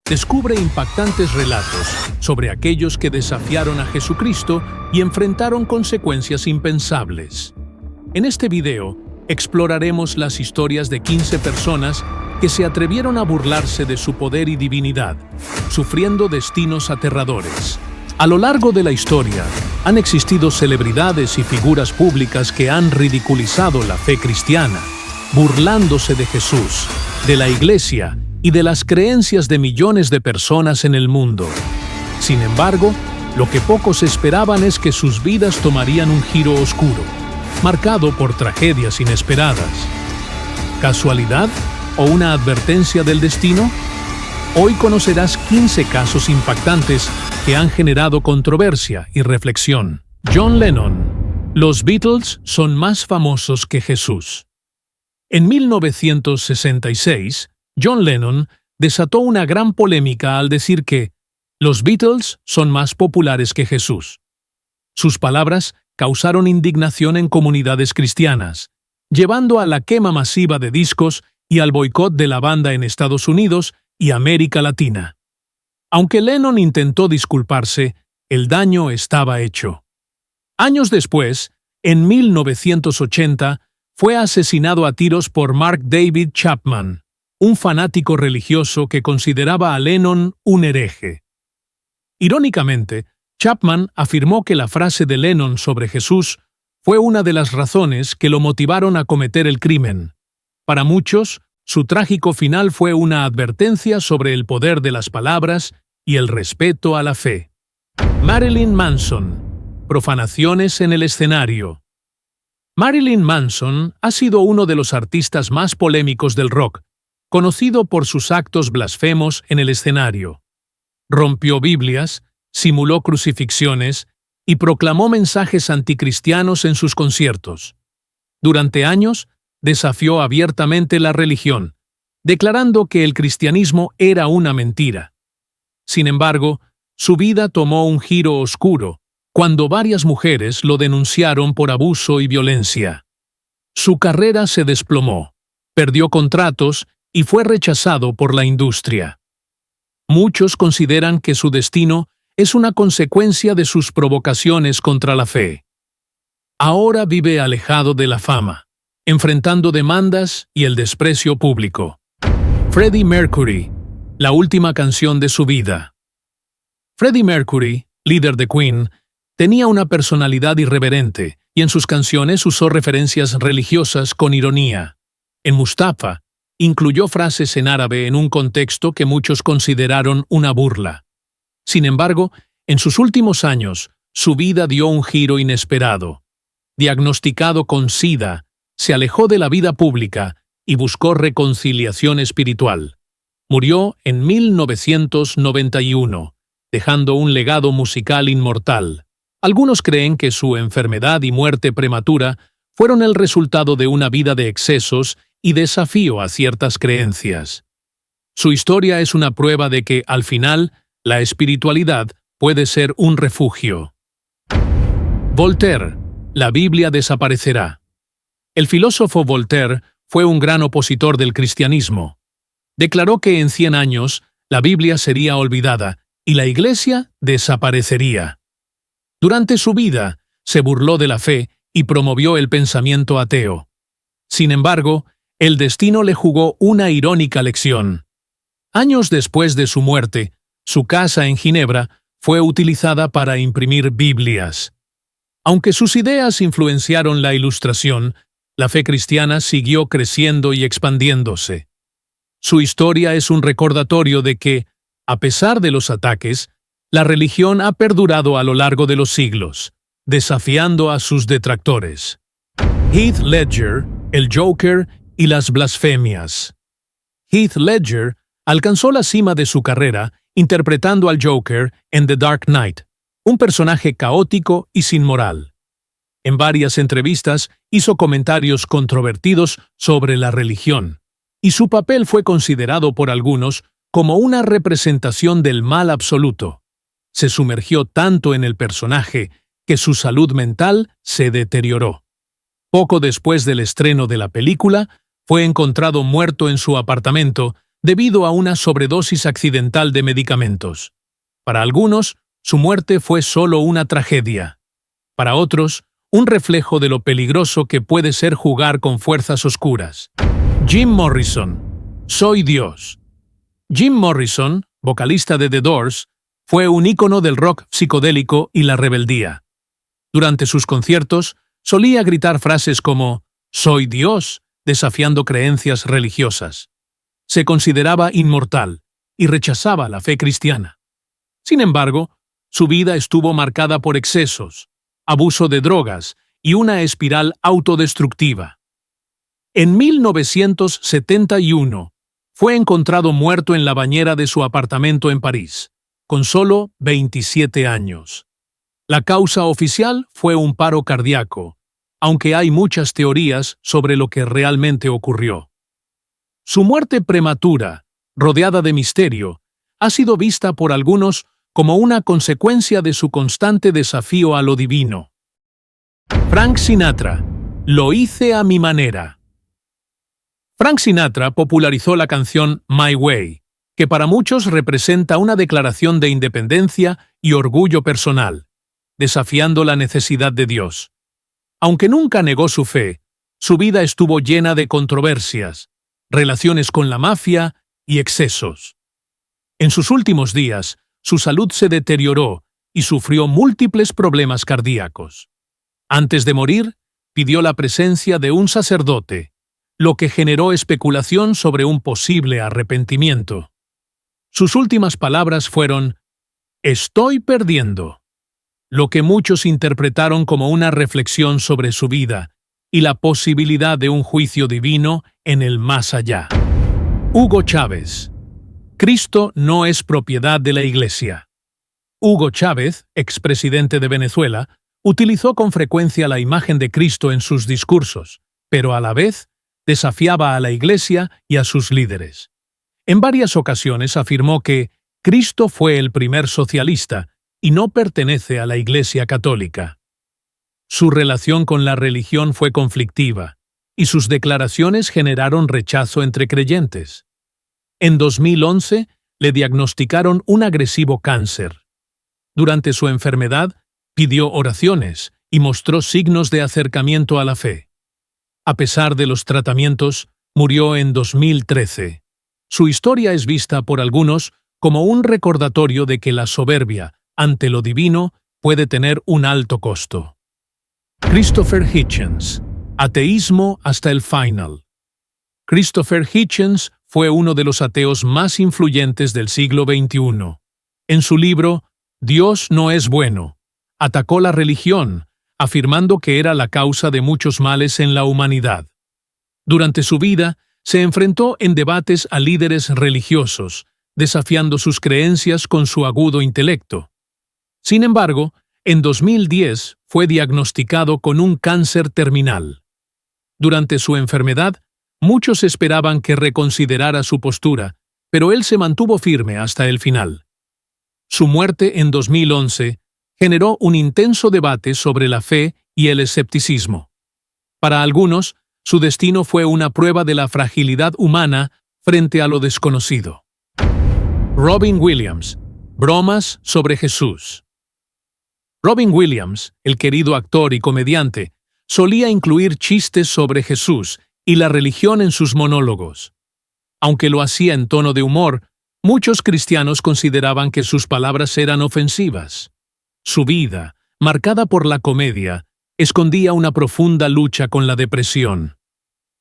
descubre impactantes relatos sobre aquellos que desafiaron a Jesucristo y enfrentaron consecuencias impensables. En este video, exploraremos las historias de 15 personas que se atrevieron a burlarse de su poder y divinidad, sufriendo destinos aterradores. A lo largo de la historia, han existido celebridades y figuras públicas que han ridiculizado la fe cristiana, burlándose de Jesús, de la Iglesia y de las creencias de millones de personas en el mundo. Sin embargo, lo que pocos esperaban es que sus vidas tomarían un giro oscuro, marcado por tragedias inesperadas. ¿Casualidad o una advertencia del destino? Hoy conocerás 15 casos impactantes que han generado controversia y reflexión. John Lennon. Los Beatles son más famosos que Jesús. En 1966, John Lennon desató una gran polémica al decir que los Beatles son más populares que Jesús. Sus palabras causaron indignación en comunidades cristianas, llevando a la quema masiva de discos y al boicot de la banda en Estados Unidos y América Latina. Aunque Lennon intentó disculparse, el daño estaba hecho. Años después, en 1980, fue asesinado a tiros por Mark David Chapman, un fanático religioso que consideraba a Lennon un hereje. Irónicamente, Chapman afirmó que la frase de Lennon sobre Jesús fue una de las razones que lo motivaron a cometer el crimen. Para muchos, su trágico final fue una advertencia sobre el poder de las palabras y el respeto a la fe. Marilyn Manson. Profanaciones en el escenario. Marilyn Manson ha sido uno de los artistas más polémicos del rock, conocido por sus actos blasfemos en el escenario. Rompió Biblias, simuló crucifixiones y proclamó mensajes anticristianos en sus conciertos. Durante años, desafió abiertamente la religión, declarando que el cristianismo era una mentira. Sin embargo, su vida tomó un giro oscuro cuando varias mujeres lo denunciaron por abuso y violencia. Su carrera se desplomó, perdió contratos y fue rechazado por la industria. Muchos consideran que su destino es una consecuencia de sus provocaciones contra la fe. Ahora vive alejado de la fama, enfrentando demandas y el desprecio público. Freddie Mercury. La última canción de su vida. Freddie Mercury, líder de Queen, tenía una personalidad irreverente y en sus canciones usó referencias religiosas con ironía. En Mustafa, incluyó frases en árabe en un contexto que muchos consideraron una burla. Sin embargo, en sus últimos años, su vida dio un giro inesperado. Diagnosticado con SIDA, se alejó de la vida pública y buscó reconciliación espiritual. Murió en 1991, dejando un legado musical inmortal. Algunos creen que su enfermedad y muerte prematura fueron el resultado de una vida de excesos y desafío a ciertas creencias. Su historia es una prueba de que, al final, la espiritualidad puede ser un refugio. Voltaire. La Biblia desaparecerá. El filósofo Voltaire fue un gran opositor del cristianismo. Declaró que en 100 años la Biblia sería olvidada y la Iglesia desaparecería. Durante su vida, se burló de la fe y promovió el pensamiento ateo. Sin embargo, el destino le jugó una irónica lección. Años después de su muerte, su casa en Ginebra fue utilizada para imprimir Biblias. Aunque sus ideas influenciaron la Ilustración, la fe cristiana siguió creciendo y expandiéndose. Su historia es un recordatorio de que, a pesar de los ataques, la religión ha perdurado a lo largo de los siglos, desafiando a sus detractores. Heath Ledger, el Joker y las blasfemias. Heath Ledger alcanzó la cima de su carrera interpretando al Joker en The Dark Knight, un personaje caótico y sin moral. En varias entrevistas hizo comentarios controvertidos sobre la religión, y su papel fue considerado por algunos como una representación del mal absoluto. Se sumergió tanto en el personaje que su salud mental se deterioró. Poco después del estreno de la película, fue encontrado muerto en su apartamento debido a una sobredosis accidental de medicamentos. Para algunos, su muerte fue solo una tragedia. Para otros, un reflejo de lo peligroso que puede ser jugar con fuerzas oscuras. Jim Morrison. Soy Dios. Jim Morrison, vocalista de The Doors, fue un ícono del rock psicodélico y la rebeldía. Durante sus conciertos, solía gritar frases como «Soy Dios», desafiando creencias religiosas. Se consideraba inmortal y rechazaba la fe cristiana. Sin embargo, su vida estuvo marcada por excesos, abuso de drogas y una espiral autodestructiva. En 1971, fue encontrado muerto en la bañera de su apartamento en París, con solo 27 años. La causa oficial fue un paro cardíaco, aunque hay muchas teorías sobre lo que realmente ocurrió. Su muerte prematura, rodeada de misterio, ha sido vista por algunos como una consecuencia de su constante desafío a lo divino. Frank Sinatra. Lo hice a mi manera. Frank Sinatra popularizó la canción My Way, que para muchos representa una declaración de independencia y orgullo personal, desafiando la necesidad de Dios. Aunque nunca negó su fe, su vida estuvo llena de controversias, relaciones con la mafia y excesos. En sus últimos días, su salud se deterioró y sufrió múltiples problemas cardíacos. Antes de morir, pidió la presencia de un sacerdote, lo que generó especulación sobre un posible arrepentimiento. Sus últimas palabras fueron «Estoy perdiendo», lo que muchos interpretaron como una reflexión sobre su vida y la posibilidad de un juicio divino en el más allá. Hugo Chávez. Cristo no es propiedad de la Iglesia. Hugo Chávez, expresidente de Venezuela, utilizó con frecuencia la imagen de Cristo en sus discursos, pero a la vez desafiaba a la Iglesia y a sus líderes. En varias ocasiones afirmó que Cristo fue el primer socialista y no pertenece a la Iglesia Católica. Su relación con la religión fue conflictiva, y sus declaraciones generaron rechazo entre creyentes. En 2011, le diagnosticaron un agresivo cáncer. Durante su enfermedad, pidió oraciones y mostró signos de acercamiento a la fe. A pesar de los tratamientos, murió en 2013. Su historia es vista por algunos como un recordatorio de que la soberbia ante lo divino puede tener un alto costo. Christopher Hitchens. Ateísmo hasta el final. Christopher Hitchens fue uno de los ateos más influyentes del siglo XXI. En su libro Dios no es bueno, atacó la religión, afirmando que era la causa de muchos males en la humanidad. Durante su vida, se enfrentó en debates a líderes religiosos, desafiando sus creencias con su agudo intelecto. Sin embargo, en 2010 fue diagnosticado con un cáncer terminal. Durante su enfermedad, muchos esperaban que reconsiderara su postura, pero él se mantuvo firme hasta el final. Su muerte en 2011 generó un intenso debate sobre la fe y el escepticismo. Para algunos, su destino fue una prueba de la fragilidad humana frente a lo desconocido. Robin Williams. Bromas sobre Jesús. Robin Williams, el querido actor y comediante, solía incluir chistes sobre Jesús y la religión en sus monólogos. Aunque lo hacía en tono de humor, muchos cristianos consideraban que sus palabras eran ofensivas. Su vida, marcada por la comedia, escondía una profunda lucha con la depresión.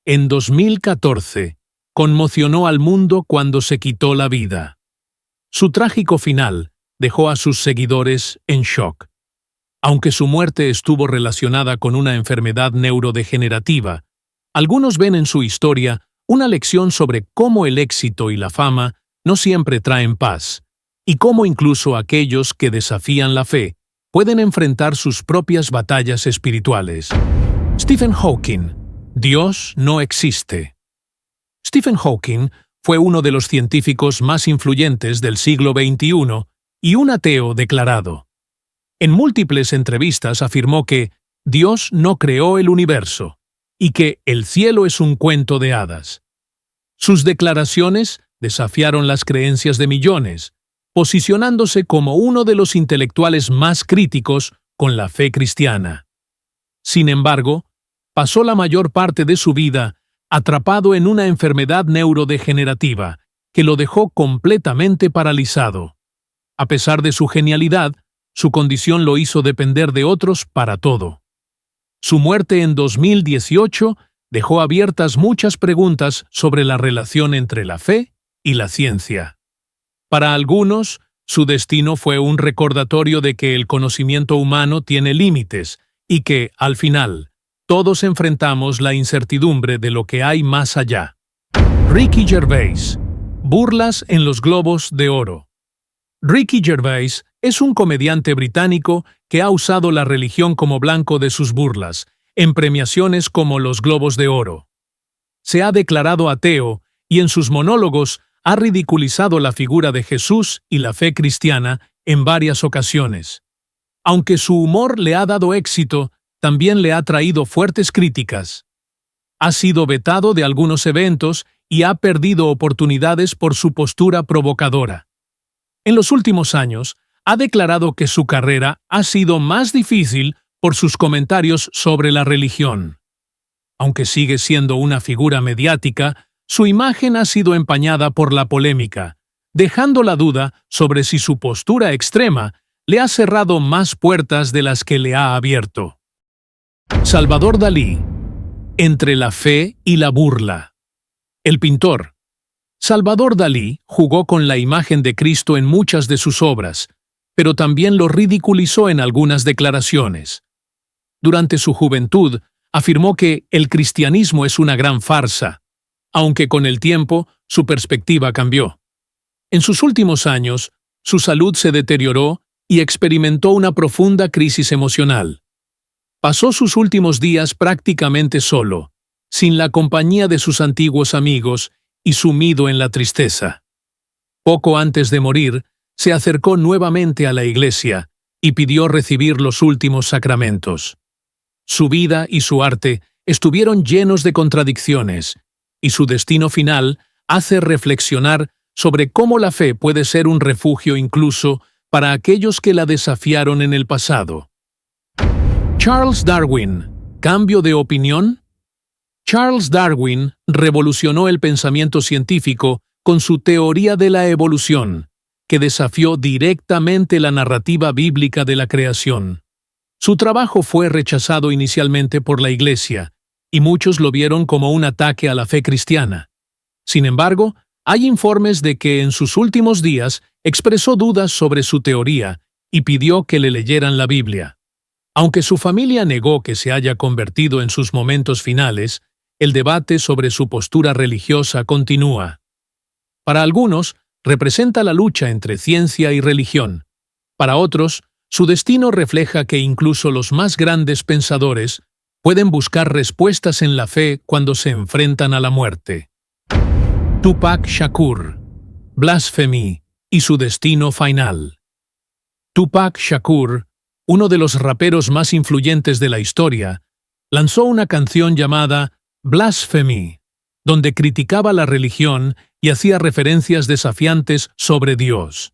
En 2014, conmocionó al mundo cuando se quitó la vida. Su trágico final dejó a sus seguidores en shock. Aunque su muerte estuvo relacionada con una enfermedad neurodegenerativa, algunos ven en su historia una lección sobre cómo el éxito y la fama no siempre traen paz, y cómo incluso aquellos que desafían la fe pueden enfrentar sus propias batallas espirituales. Stephen Hawking. Dios no existe. Stephen Hawking fue uno de los científicos más influyentes del siglo XXI y un ateo declarado. En múltiples entrevistas afirmó que Dios no creó el universo y que el cielo es un cuento de hadas. Sus declaraciones desafiaron las creencias de millones, posicionándose como uno de los intelectuales más críticos con la fe cristiana. Sin embargo, pasó la mayor parte de su vida atrapado en una enfermedad neurodegenerativa que lo dejó completamente paralizado. A pesar de su genialidad, su condición lo hizo depender de otros para todo. Su muerte en 2018 dejó abiertas muchas preguntas sobre la relación entre la fe y la ciencia. Para algunos, su destino fue un recordatorio de que el conocimiento humano tiene límites y que, al final, todos enfrentamos la incertidumbre de lo que hay más allá. Ricky Gervais. Burlas en los Globos de Oro. Ricky Gervais es un comediante británico que ha usado la religión como blanco de sus burlas, en premiaciones como los Globos de Oro. Se ha declarado ateo y en sus monólogos ha ridiculizado la figura de Jesús y la fe cristiana en varias ocasiones. Aunque su humor le ha dado éxito, también le ha traído fuertes críticas. Ha sido vetado de algunos eventos y ha perdido oportunidades por su postura provocadora. En los últimos años, ha declarado que su carrera ha sido más difícil por sus comentarios sobre la religión. Aunque sigue siendo una figura mediática, su imagen ha sido empañada por la polémica, dejando la duda sobre si su postura extrema le ha cerrado más puertas de las que le ha abierto. Salvador Dalí. Entre la fe y la burla. El pintor. Salvador Dalí jugó con la imagen de Cristo en muchas de sus obras, pero también lo ridiculizó en algunas declaraciones. Durante su juventud, afirmó que el cristianismo es una gran farsa, aunque con el tiempo su perspectiva cambió. En sus últimos años, su salud se deterioró y experimentó una profunda crisis emocional. Pasó sus últimos días prácticamente solo, sin la compañía de sus antiguos amigos y sumido en la tristeza. Poco antes de morir, se acercó nuevamente a la iglesia y pidió recibir los últimos sacramentos. Su vida y su arte estuvieron llenos de contradicciones, y su destino final hace reflexionar sobre cómo la fe puede ser un refugio incluso para aquellos que la desafiaron en el pasado. Charles Darwin. ¿Cambio de opinión? Charles Darwin revolucionó el pensamiento científico con su teoría de la evolución, que desafió directamente la narrativa bíblica de la creación. Su trabajo fue rechazado inicialmente por la Iglesia, y muchos lo vieron como un ataque a la fe cristiana. Sin embargo, hay informes de que en sus últimos días expresó dudas sobre su teoría y pidió que le leyeran la Biblia. Aunque su familia negó que se haya convertido en sus momentos finales, el debate sobre su postura religiosa continúa. Para algunos, representa la lucha entre ciencia y religión. Para otros, su destino refleja que incluso los más grandes pensadores pueden buscar respuestas en la fe cuando se enfrentan a la muerte. Tupac Shakur. Blasphemy y su destino final. Tupac Shakur, uno de los raperos más influyentes de la historia, lanzó una canción llamada Blasphemy, donde criticaba la religión y hacía referencias desafiantes sobre Dios.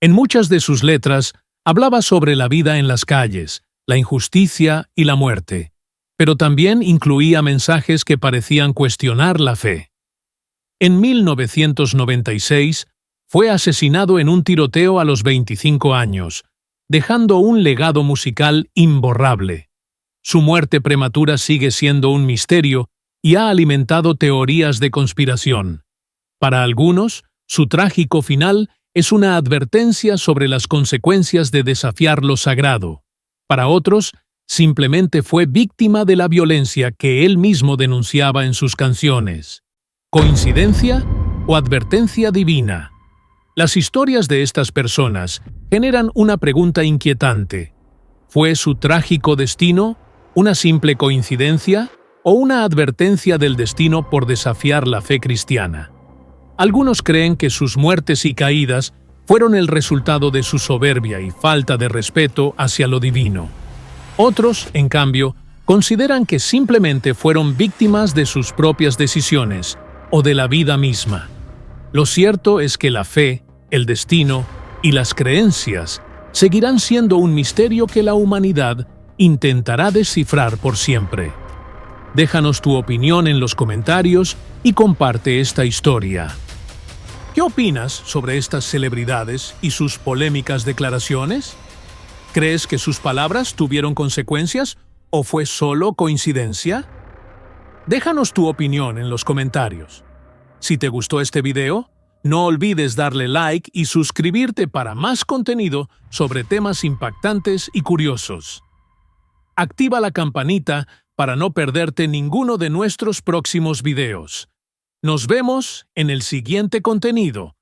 En muchas de sus letras hablaba sobre la vida en las calles, la injusticia y la muerte, pero también incluía mensajes que parecían cuestionar la fe. En 1996, fue asesinado en un tiroteo a los 25 años, dejando un legado musical imborrable. Su muerte prematura sigue siendo un misterio y ha alimentado teorías de conspiración. Para algunos, su trágico final es una advertencia sobre las consecuencias de desafiar lo sagrado. Para otros, simplemente fue víctima de la violencia que él mismo denunciaba en sus canciones. ¿Coincidencia o advertencia divina? Las historias de estas personas generan una pregunta inquietante. ¿Fue su trágico destino una simple coincidencia o una advertencia del destino por desafiar la fe cristiana? Algunos creen que sus muertes y caídas fueron el resultado de su soberbia y falta de respeto hacia lo divino. Otros, en cambio, consideran que simplemente fueron víctimas de sus propias decisiones o de la vida misma. Lo cierto es que la fe, el destino y las creencias seguirán siendo un misterio que la humanidad intentará descifrar por siempre. Déjanos tu opinión en los comentarios y comparte esta historia. ¿Qué opinas sobre estas celebridades y sus polémicas declaraciones? ¿Crees que sus palabras tuvieron consecuencias o fue solo coincidencia? Déjanos tu opinión en los comentarios. Si te gustó este video, no olvides darle like y suscribirte para más contenido sobre temas impactantes y curiosos. Activa la campanita para no perderte ninguno de nuestros próximos videos. Nos vemos en el siguiente contenido.